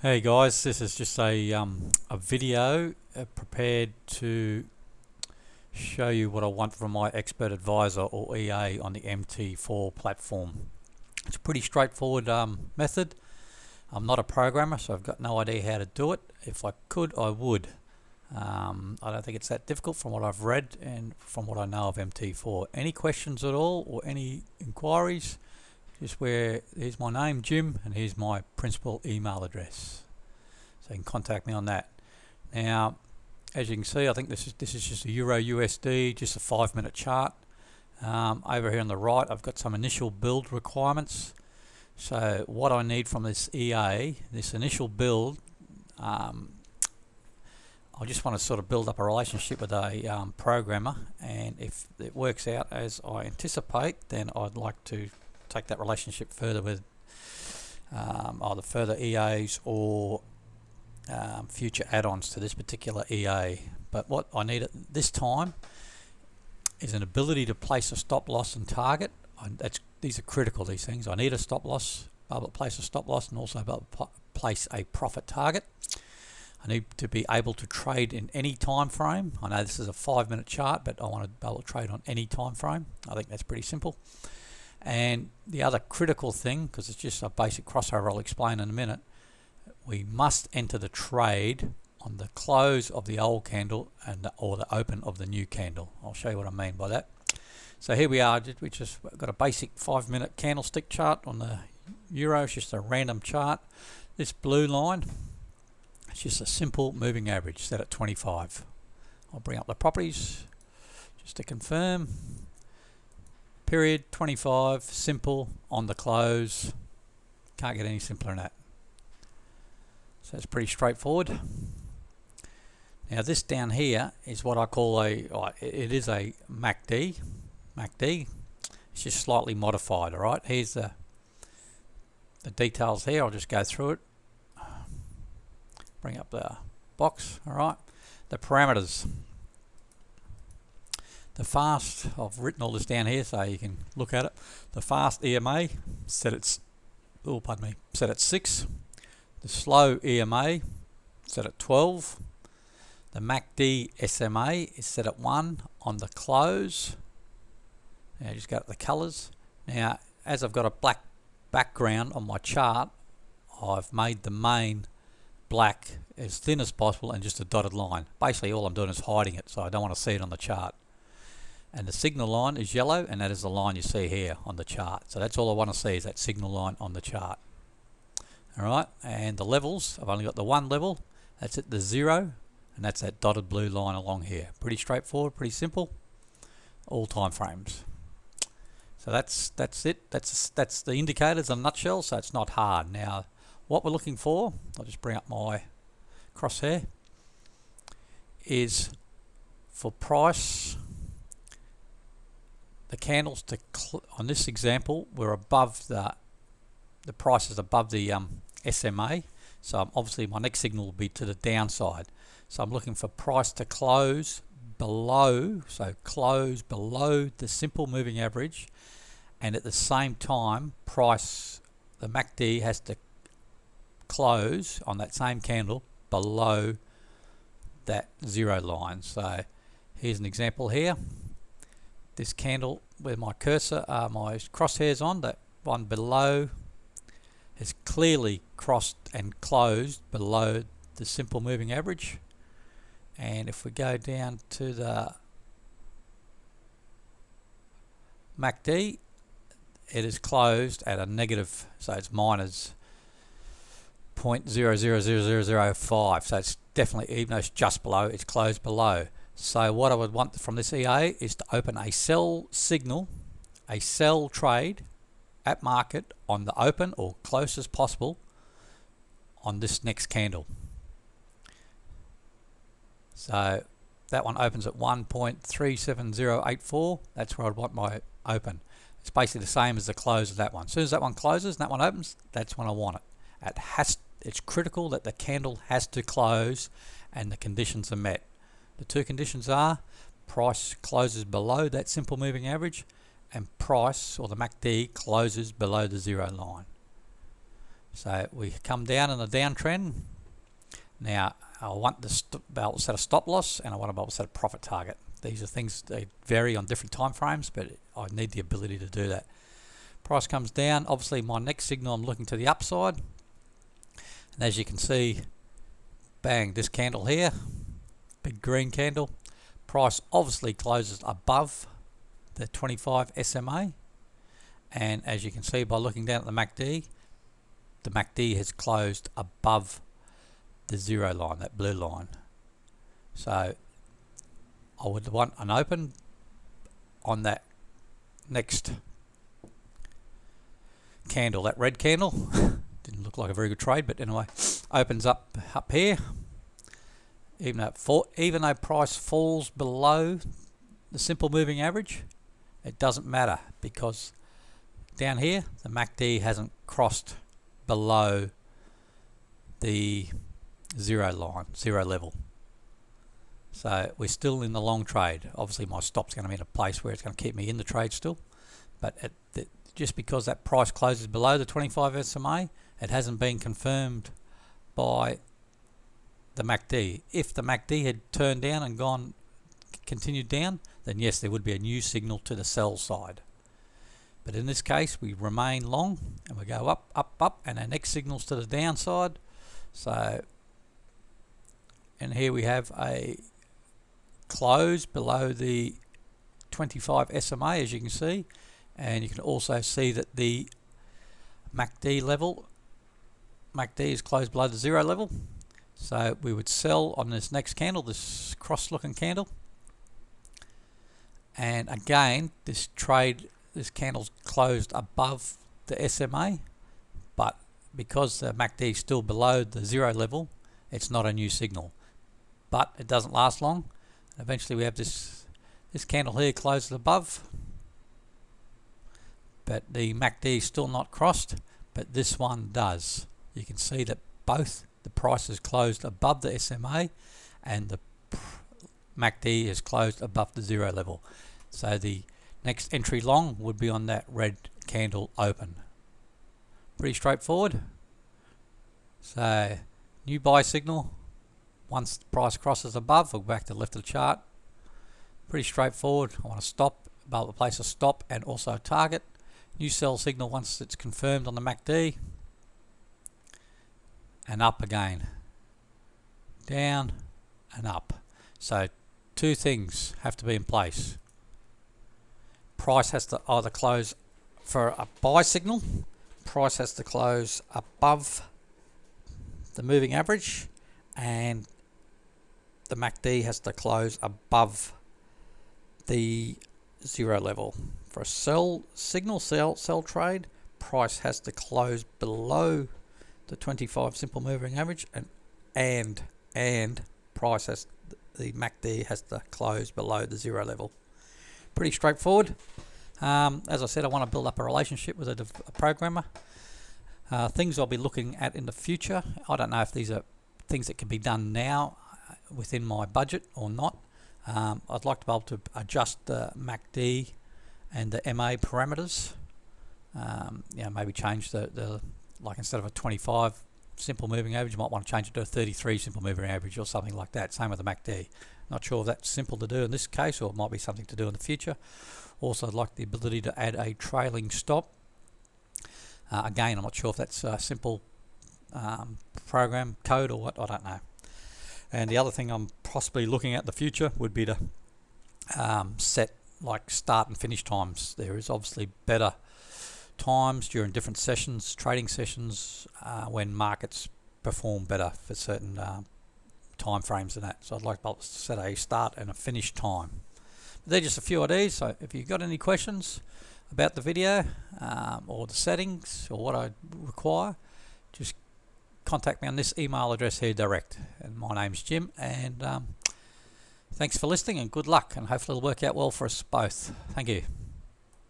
Hey guys, this is just a video prepared to show you what I want from my expert advisor or EA on the MT4 platform. It's a pretty straightforward method. I'm not a programmer, so I've got no idea how to do it. If I could, I would. I don't think it's that difficult from what I've read and from what I know of MT4. Any questions at all or any inquiries? Here's my name, Jim, and here's my principal email address. So you can contact me on that. Now, as you can see, I think this is just a Euro USD, just a 5-minute chart. Over here on the right, I've got some initial build requirements. So what I need from this EA, this initial build, I just want to sort of build up a relationship with a programmer, and if it works out as I anticipate, then I'd like to take that relationship further with either further EAs or future add-ons to this particular EA. But what I need at this time is an ability to place a stop loss and target. These are critical, these things. I need a stop loss, be able to place a stop loss, and also be able to place a profit target. I need to be able to trade in any time frame. I know this is a 5-minute chart, but I want to be able to trade on any time frame. I think that's pretty simple. And the other critical thing, because it's just a basic crossover I'll explain in a minute, we must enter the trade on the close of the old candle or the open of the new candle. I'll show you what I mean by that. So here we are, we just got a basic 5-minute candlestick chart on the Euro. It's just a random chart. This blue line, it's just a simple moving average set at 25. I'll bring up the properties just to confirm. Period 25, simple, on the close. Can't get any simpler than that. So it's pretty straightforward. Now this down here is what I call it is a MACD. MACD. It's just slightly modified. All right. Here's the details here. I'll just go through it. Bring up the box. All right. The parameters. The fast, I've written all this down here so you can look at it. The fast EMA set at 6. The slow EMA set at 12. The MACD SMA is set at 1 on the close. Now just go to the colours. Now as I've got a black background on my chart, I've made the main black as thin as possible and just a dotted line. Basically all I'm doing is hiding it, so I don't want to see it on the chart. And the signal line is yellow, and that is the line you see here on the chart. So that's all I want to see, is that signal line on the chart. Alright, and the levels, I've only got the one level. That's at the 0, and that's that dotted blue line along here. Pretty straightforward, pretty simple. All time frames. So that's it. That's the indicators in a nutshell, so it's not hard. Now, what we're looking for, I'll just bring up my crosshair, is for price. The candles on this example, we're above the price is above the SMA, so obviously my next signal will be to the downside. So I'm looking for price to close below, so close below the simple moving average, and at the same time price, the MACD has to close on that same candle below that 0 line. So here's an example here. This candle where my cursor, my crosshairs on, that one below has clearly crossed and closed below the simple moving average. And if we go down to the MACD, it is closed at a negative, so it's minus 0.000005. So it's definitely, even though it's just below, it's closed below. So what I would want from this EA is to open a sell signal, a sell trade at market on the open or close as possible on this next candle. So that one opens at 1.37084. That's where I'd want my open. It's basically the same as the close of that one. As soon as that one closes and that one opens, that's when I want it. It's critical that the candle has to close and the conditions are met. The two conditions are price closes below that simple moving average and price, or the MACD, closes below the 0 line. So we come down in the downtrend. Now I want to be able to set a stop loss, and I want to be able to set a profit target. These are things, they vary on different time frames, but I need the ability to do that. Price comes down. Obviously my next signal, I'm looking to the upside, and as you can see, bang, this candle here, big green candle. Price obviously closes above the 25 SMA, and as you can see by looking down at the MACD has closed above the zero line, that blue line. So I would want an open on that next candle, that red candle. Didn't look like a very good trade, but anyway, opens up here. Even though price falls below the simple moving average, it doesn't matter, because down here the MACD hasn't crossed below the zero level. So we're still in the long trade. Obviously my stop's going to be in a place where it's going to keep me in the trade still, but just because that price closes below the 25 SMA, it hasn't been confirmed by the MACD. If the MACD had turned down and continued down, then yes, there would be a new signal to the sell side. But in this case, we remain long and we go up, up, up, and our next signal's to the downside. So, and here we have a close below the 25 SMA, as you can see, and you can also see that the MACD is closed below the zero level. So we would sell on this next candle, this cross-looking candle, and again this candle's closed above the SMA, but because the MACD is still below the zero level, it's not a new signal. But it doesn't last long. Eventually we have this candle here closed above, but the MACD is still not crossed, but this one does. You can see that both the price is closed above the SMA and the MACD is closed above the zero level. So the next entry long would be on that red candle open. Pretty straightforward. So new buy signal. Once the price crosses above, we'll go back to the left of the chart. Pretty straightforward. I want to stop, be able to place a stop and also a target. New sell signal once it's confirmed on the MACD. And up again. Down and up. So two things have to be in place. Price has to either close for a buy signal. Price has to close above the moving average, and the MACD has to close above the zero level. For a sell signal, sell trade, price has to close below the 25 simple moving average, and price has, the MACD has to close below the zero level. Pretty straightforward. As I said, I want to build up a relationship with a programmer. Things I'll be looking at in the future. I don't know if these are things that can be done now within my budget or not. I'd like to be able to adjust the MACD and the MA parameters. Maybe change the like instead of a 25 simple moving average, you might want to change it to a 33 simple moving average or something like that. Same with the MACD. Not sure if that's simple to do in this case, or it might be something to do in the future. Also, I'd like the ability to add a trailing stop. Again, I'm not sure if that's a simple program code or what, I don't know. And the other thing I'm possibly looking at in the future would be to set like start and finish times. There is obviously better times during different sessions, trading sessions, when markets perform better for certain time frames and that. So I'd like to set a start and a finish time. But they're just a few ideas. So if you've got any questions about the video or the settings or what I require, just contact me on this email address here direct. And my name's Jim, and thanks for listening and good luck, and hopefully it'll work out well for us both. Thank you.